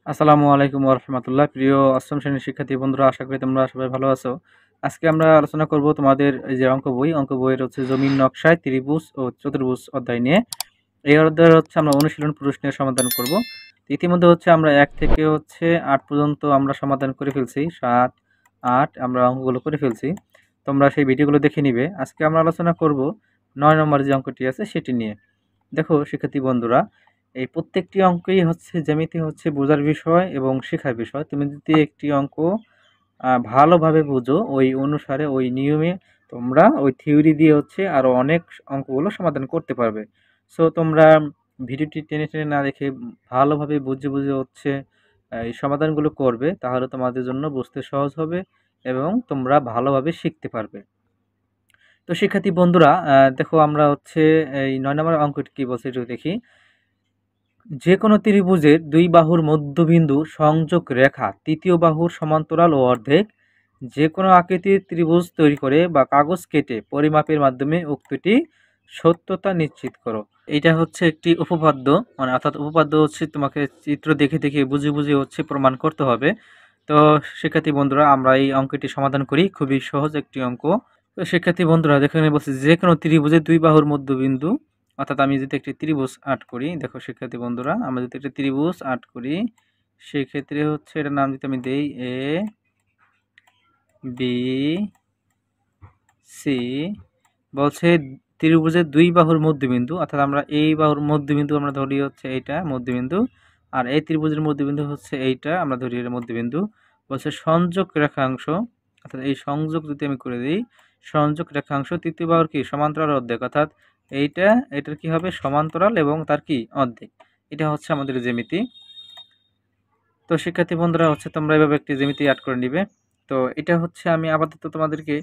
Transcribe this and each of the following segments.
আসসালামু আলাইকুম ওয়া রাহমাতুল্লাহ। প্রিয় অষ্টম শ্রেণীর শিক্ষার্থী বন্ধুরা, আশা করি তোমরা সবাই ভালো আছো। আজকে আমরা আলোচনা করব তোমাদের এই যে অঙ্ক বইয়ের হচ্ছে জমির নকশায় ত্রিভুজ ও চতুর্ভুজ অধ্যায় নিয়ে। এই অধ্যায়ে হচ্ছে আমরা অনুশীলন প্রশ্নের সমাধান করব। তো ইতিমধ্যে হচ্ছে আমরা 1 থেকে হচ্ছে 8 পর্যন্ত আমরা সমাধান করে ফেলছি। 7, 8 আমরা অঙ্কগুলো করে ফেলছি। তোমরা সেই ভিডিওগুলো দেখে নিবে। আজকে আমরা আলোচনা করব 9 নম্বর যে অঙ্কটি আছে সেটি নিয়ে। দেখো শিক্ষার্থী বন্ধুরা, এই প্রত্যেকটি অঙ্কই হচ্ছে জ্যামিতি হচ্ছে বোঝার বিষয় এবং শেখার বিষয়। তুমি যদি একটি অঙ্ক ভালোভাবে বুঝো, ওই অনুসারে ওই নিয়মে তোমরা ওই থিওরি দিয়ে হচ্ছে আরো অনেক অঙ্কগুলো সমাধান করতে পারবে। সো তোমরা ভিডিওটি টেনে টেনে না দেখে ভালোভাবে বুঝে বুঝে হচ্ছে এই সমাধানগুলো করবে, তাহলে তোমাদের জন্য বুঝতে সহজ হবে এবং তোমরা ভালোভাবে শিখতে পারবে। তো শিক্ষার্থী বন্ধুরা, দেখো আমরা হচ্ছে এই 9 নম্বর অঙ্কটি কি বলছে একটু দেখি। যে কোনো ত্রিভুজের দুই বাহুর মধ্যবিন্দু সংযোগ রেখা তৃতীয় বাহুর সমান্তরাল ও অর্ধেক যে কোনো আকৃতির ত্রিভুজ তৈরি করে বা কাগজ কেটে পরিমাপের মাধ্যমে উক্তিটি সত্যতা নিশ্চিত করো। এটা হচ্ছে একটি উপপাদ্য, মানে অর্থাৎ উপপাদ্য হচ্ছে তোমাকে চিত্র দেখে দেখে বুঝে বুঝে হচ্ছে প্রমাণ করতে হবে। তো শিক্ষার্থী বন্ধুরা, আমরা এই অঙ্কটি সমাধান করি। খুবই সহজ একটি অঙ্ক। তো শিক্ষার্থী বন্ধুরা, দেখো এখানে বলছি যে কোনো ত্রিভুজের দুই বাহুর মধ্যবিন্দু, অর্থাৎ আমি যদি একটি ত্রিভুজ আর্ট করি, দেখো শিক্ষার্থী বন্ধুরা, আমরা যদি একটা ত্রিভুজ আর্ট করি, সেক্ষেত্রে হচ্ছে এটার নাম যদি আমি দেই এ বি সি, বলছে ত্রিভুজের দুই বাহুর মধ্যবিন্দু, অর্থাৎ আমরা এই বাহুর মধ্যবিন্দু আমরা ধরি হচ্ছে এইটা মধ্যবিন্দু, আর এই ত্রিভুজের মধ্যবিন্দু হচ্ছে এইটা আমরা ধরি এর মধ্যবিন্দু। বলছে সংযোগ রেখাংশ, অর্থাৎ এই সংযোগ যদি আমি করে দিই, সংযোগ রেখাংশ তৃতীয় বাহুর কি সমান্তরাল অর্ধেক, অর্থাৎ এটার কি হবে সমান্তরাল এবং তার কি অর্ধেক। এটা হচ্ছে আমাদের জ্যামিতি। তো শিক্ষার্থী বন্ধুরা, হচ্ছে তোমরা এভাবে একটি জ্যামিতি অ্যাড করে নিবে। তো এটা হচ্ছে আমি আপাতত তোমাদেরকে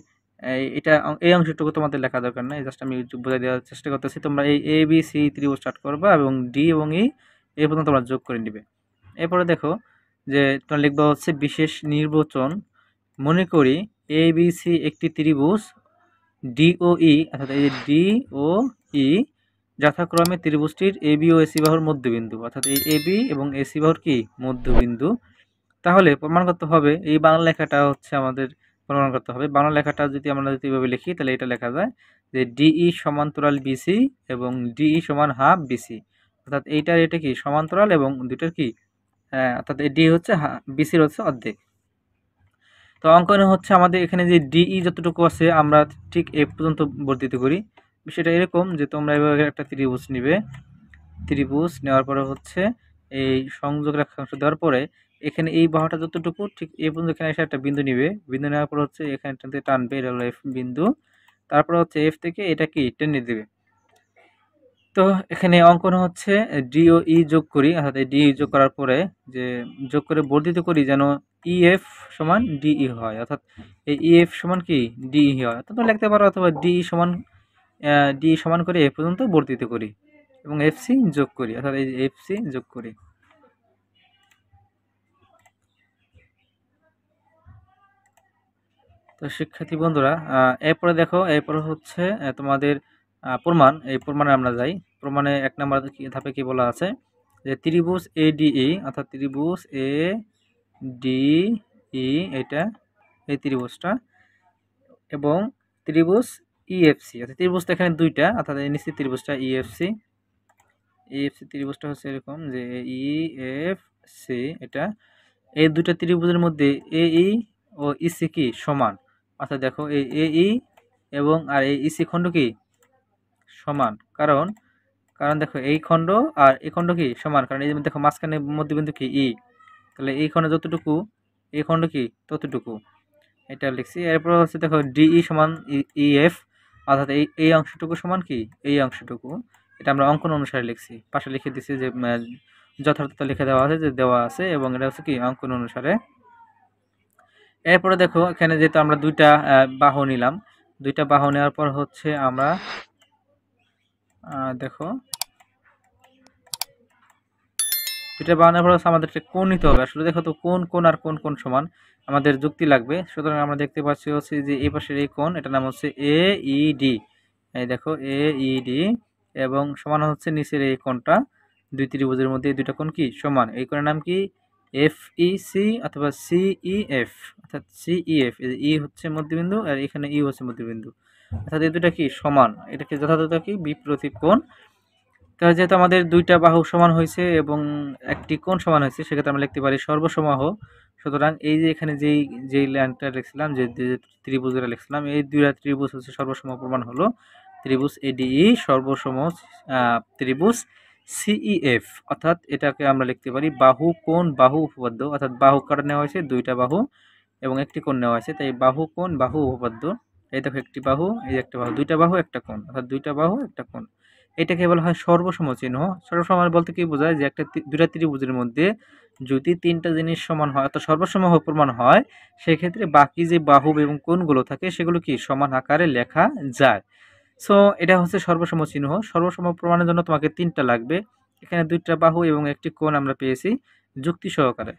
এই অংশটুকু তোমাদের লেখা দরকার নাই, জাস্ট আমি বোঝাই দেওয়ার চেষ্টা করতেছি। তোমরা এই এ বি সি ত্রিভুজ স্টার্ট করবা এবং ডি এবং ই এই পর্যন্ত তোমরা যোগ করে নিবে। এরপরে দেখো যে তোমরা লিখবা হচ্ছে বিশেষ নির্বাচন। মনে করি এ বি সি একটি ত্রিভুজ ডি ও ই, অর্থাৎ এই ডি ও ই যথাক্রমে ত্রিভুজটির এ বি ও এসি বাহুর মধ্যবিন্দু, অর্থাৎ এই এ বি এবং এসি বাহুর কি মধ্যবিন্দু। তাহলে প্রমাণ করতে হবে এই বাংলা লেখাটা হচ্ছে আমাদের প্রমাণ করতে হবে। বাংলা লেখাটা যদি আমরা যদি এভাবে লিখি, তাহলে এটা লেখা যায় যে ডিই সমান্তরাল বিসি এবং ডিই সমান হাফ বিসি, অর্থাৎ এটা কি সমান্তরাল এবং দুইটার কি অর্থাৎ ডি হচ্ছে বিসির হচ্ছে অর্ধেক। তো অঙ্কনে হচ্ছে আমাদের এখানে যে ডিই যতটুকু আছে আমরা ঠিক এ পর্যন্ত বর্ধিত করি। বিষয়টা এরকম যে তোমরা এভাবে একটা ত্রিভুজ নিবে, ত্রিভুজ নেওয়ার পরে হচ্ছে এই সংযোগ রেখাংশ দেওয়ার পরে এখানে এই বাহুটা যতটুকু ঠিক এই পর্যন্ত এখানে এসে একটা বিন্দু নিবে। বিন্দু নেওয়ার পর হচ্ছে এখানে টানবে, এটা হলো এফ বিন্দু। তারপর হচ্ছে এফ থেকে এটা কি টেনে দিবে। তো এখানে অঙ্কন হচ্ছে ডি ও ই যোগ করি, অর্থাৎ এই ডি যোগ করার পরে যে যোগ করে বর্ধিত করি যেন ই এফ সমান ডিই হয়, অর্থাৎ এই ই এফ সমান কি ডিই হয়। অর্থাৎ লিখতে পারো, অথবা ডি সমান করে এ পর্যন্ত বর্ধিত করি এবং এফসি যোগ করি, অর্থাৎ এই এফসি যোগ করি। তো শিক্ষার্থী বন্ধুরা, এরপরে দেখো, এরপরে হচ্ছে তোমাদের প্রমাণ। এই প্রমাণে আমরা যাই। প্রমাণে 1 নম্বর ধাপে কি বলা আছে যে ত্রিভুজ এ ডি ই, অর্থাৎ ত্রিভুজ এ ডি ই এটা এই ত্রিভুজটা এবং ত্রিভুজ ইএফসি, অর্থাৎ ত্রিভুজটা এখানে দুইটা, অর্থাৎ এই নিচের ত্রিভুজটা ইএফসি। ইএফসি ত্রিভুজটা হচ্ছে এরকম যে ইএফসি এটা, এই দুইটা ত্রিভুজের মধ্যে এই ও ইসি কি সমান, অর্থাৎ দেখো এই এবং আর এই ইসি খণ্ড কি সমান। কারণ কারণ দেখো এই খণ্ড আর এই খণ্ড কি সমান, কারণ এই যে দেখো মাঝখানে মধ্যবিন্দু কি ই, তাহলে এই খণ্ড যতটুকু এই খণ্ড কি ততটুকু, এটা লিখছি। এরপর হচ্ছে দেখো ডিই সমান ইএফ, অর্থাৎ এই অংশটুকু সমান কি এই অংশটুকু। এটা আমরা অঙ্কন অনুসারে লিখছি, পাশে লিখে দিচ্ছি যে যথার্থতা লিখে দেওয়া আছে, যে দেওয়া আছে, এবং এটা হচ্ছে কি অঙ্কন অনুসারে। এরপরে দেখো এখানে যেহেতু আমরা দুইটা বাহু নিলাম, দুইটা বাহু নেওয়ার পর হচ্ছে আমরা দেখো দুইটা বাহু নেওয়ার পর হচ্ছে আমাদের একটা কোণ নিতে হবে। আসলে দেখো তো কোণ আর কোণ সমান আমাদের যুক্তি লাগবে। সুতরাং আমরা দেখতে পাচ্ছি হচ্ছে যে এই পাশের এই কোণ, এটার নাম হচ্ছে এ ই ডি। এই দেখো এ ই ডি, এবং সমান হচ্ছে নিচের এই কোণটা, দুই ত্রিভুজের মধ্যে এই দুইটা কোণ কি সমান, এই কোণের নাম কি FEC অথবা CEF, অর্থাৎ CEF ই হচ্ছে মধ্যবিন্দু আর এখানে ই হচ্ছে মধ্যবিন্দু, অর্থাৎ এই দুটা কি সমান, এটাকে যথাযথ কি বিপরীত কোণ। তাহলে যেহেতু আমাদের দুইটা বাহু সমান হয়েছে এবং একটি কোণ সমান হয়েছে, সেক্ষেত্রে আমরা লিখতে পারি সর্বসমবাহু। সুতরাং এই যে এখানে যেই লাইনটা লিখছিলাম, যে ত্রিভুজটা লিখছিলাম, এই দুইটা ত্রিভুজ হচ্ছে সর্বসম প্রমাণ হলো ত্রিভুজ ADE সর্বসম ত্রিভুজ CEF, অর্থাৎ এটাকে আমরা লিখতে পারি বাহু কোণ বাহু উপপাদ্য, অর্থাৎ বাহু কাটা নেওয়া হয়েছে দুইটা বাহু এবং একটি কোণ নেওয়া হয়েছে, তাই বাহু কোণ বাহু উপপাদ্য। এই দেখো একটি বাহু, এই একটা বাহু, দুইটা বাহু একটা কোণ, অর্থাৎ দুইটা বাহু একটা কোণ। এটাকে বলা হয় সর্বসম চিহ্ন। সর্বসম বলতে কি বোঝায়, যে একটা দুইটা ত্রিভুজের মধ্যে যদি তিনটা জিনিস সমান হয় অর্থাৎ সর্বসম প্রমাণ হয়, সেক্ষেত্রে বাকি যে বাহু এবং কোণগুলো থাকে সেগুলো কি সমান আকারে লেখা যায়। সো এটা হচ্ছে সর্বসম চিহ্ন। সর্বসম প্রমাণের জন্য তোমাকে তিনটা লাগবে, এখানে দুইটা বাহু এবং একটি কোণ আমরা পেয়েছি যুক্তি সহকারে।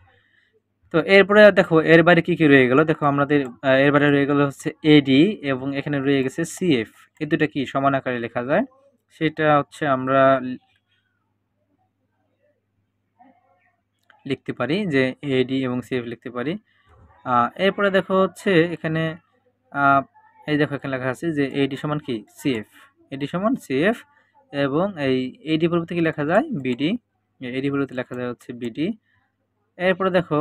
তো এরপরে দেখো এর বাইরে কি কি রয়ে গেল, দেখো আমাদের এর বাইরে রয়ে গেল হচ্ছে AD এবং এখানে রয়ে গেছে CF, এই দুটা কি সমান আকারে লেখা যায়, সেটা হচ্ছে আমরা লিখতে পারি যে AD এবং CF লিখতে পারি। এরপরে দেখো হচ্ছে এখানে এই দেখো এখানে লেখা আছে যে AD সমান কি CF, AD সমান CF এবং এই AD পরিবর্তে কি লেখা যায় BD, AD পরিবর্তে লেখা যায় হচ্ছে BD। এরপরে দেখো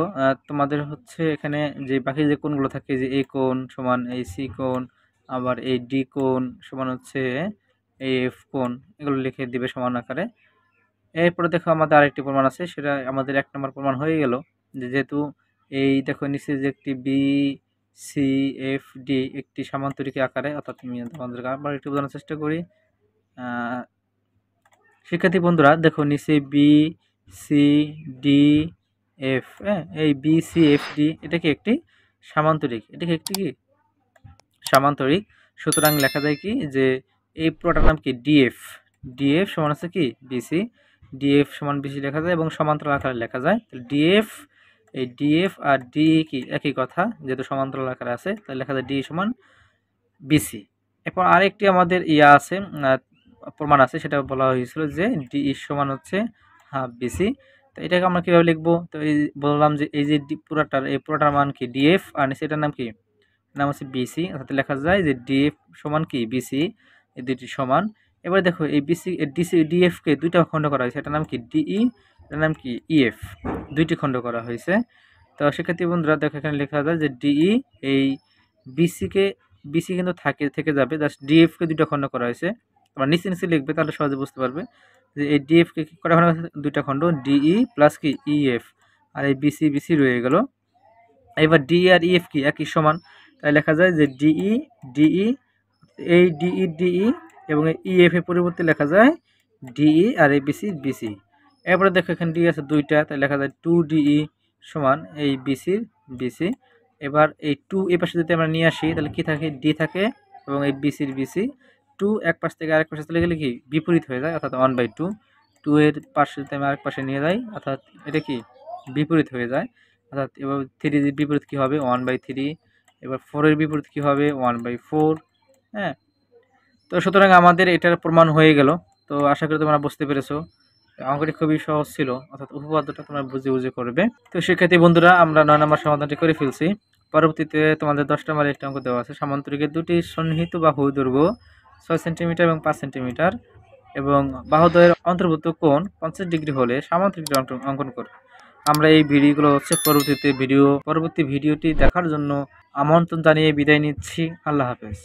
তোমাদের হচ্ছে এখানে যে বাকি যে কোণগুলো থাকে, যে এই কোণ সমান এই C কোণ, আবার এই D কোণ সমান হচ্ছে এই F কোণ, এগুলো লিখে দিবে সমান আকারে। এরপরে দেখো আমাদের আরেকটি প্রমাণ আছে, সেটা আমাদের 1 নম্বর প্রমাণ হয়ে গেল, যেহেতু এই দেখো নিচে যে একটি BCFD একটি সামান্তরিক আকারে, অর্থাৎ আমি তোমাদের আবার একটু বোঝানোর চেষ্টা করি। শিক্ষার্থী বন্ধুরা দেখো নিচে BCDF, হ্যাঁ এই BCFD এটা কি একটি সামান্তরিক, এটা কি একটি কি সামান্তরিক। সুতরাং লেখা যায় কি যে এই পুরোটার নাম কি DF সমান আছে কি BC, DF সমান BC লেখা যায় এবং সমান্তরাল আকারে লেখা যায়। DF এই DF আর D কি একই কথা, যেহেতু সমান্তরাল আকারে আছে তাহলে লেখা যায় D সমান BC। এরপর আরেকটি আমাদের আছে প্রমাণ আছে, সেটা বলা হয়েছিল যে DE সমান হচ্ছে হাফ BC। তো এটাকে আমরা কিভাবে লিখবো, তো এই বললাম যে এই যে পুরোটার মান কি DF আর নিচে এটার নাম কি, নাম হচ্ছে BC, অর্থাৎ লেখা যায় যে DF সমান কি BC, এই দুইটি সমান। এবার দেখো এই DF কে দুইটা খণ্ড করা হয়েছে, এটার নাম কি DE, এটার নাম কি EF, দুইটি খণ্ড করা হয়েছে। তো শিক্ষার্থী বন্ধুরা দেখো এখানে লেখা যায় যে DE এই BC কিন্তু থেকে যাবে, জাস্ট DF কে দুইটা খণ্ড করা হয়েছে। তোমরা নিচে নিচে লিখবে তাহলে সহজে বুঝতে পারবে যে এই DF কে কি করা হয়েছে, দুইটা খণ্ড DE প্লাস কি EF, আর এই BC রয়ে গেল। এবার DE আর EF কি একই সমান, তাই লেখা যায় যে DE এই DE এবং EF এর পরিবর্তে লেখা যায় DE আর এই BC। এরপরে দেখো এখানে DE আছে দুইটা, তাই লেখা যায় 2DE সমান এই BC। এবার এই 2 এই পাশে যদি আমরা নিয়ে আসি তাহলে কি থাকে, D থাকে এবং এই BC 2 এক পাশ থেকে আরেক পাশে চলে গেলে কি বিপরীত হয়ে যায়, অর্থাৎ 1/2। 2 এর পাশে যদি আমি আরেক পাশে নিয়ে যাই অর্থাৎ এটা কি বিপরীত হয়ে যায়, অর্থাৎ এবার 3 এর বিপরীত কি হবে 1/3। এবার 4 এর বিপরীত কি হবে 1/4। হ্যাঁ, তো সুতরাং আমাদের এটার প্রমাণ হয়ে গেল। তো আশা করি তোমরা বুঝতে পেরেছো, অঙ্কটি খুবই সহজ ছিল, অর্থাৎ উপপাদ্যটা তোমরা বুঝে করবে। তো শিক্ষার্থী বন্ধুরা আমরা 9 নম্বর সমাধানটি করে ফেলছি। পরবর্তীতে তোমাদের 10 নম্বরে একটা অঙ্ক দেওয়া আছে, সামান্তরিকের দুটি সন্নিহিত বাহু দৈর্ঘ্য 6 সেন্টিমিটার এবং 5 সেন্টিমিটার এবং বাহুদ্বয়ের অন্তর্ভুক্ত কোণ 50 ডিগ্রি হলে সামান্তরিক অঙ্কন করো। আমরা এই ভিডিওগুলো হচ্ছে পরবর্তী ভিডিওটি দেখার জন্য আমন্ত্রণ জানিয়ে বিদায় নিচ্ছি। আল্লাহ হাফেজ।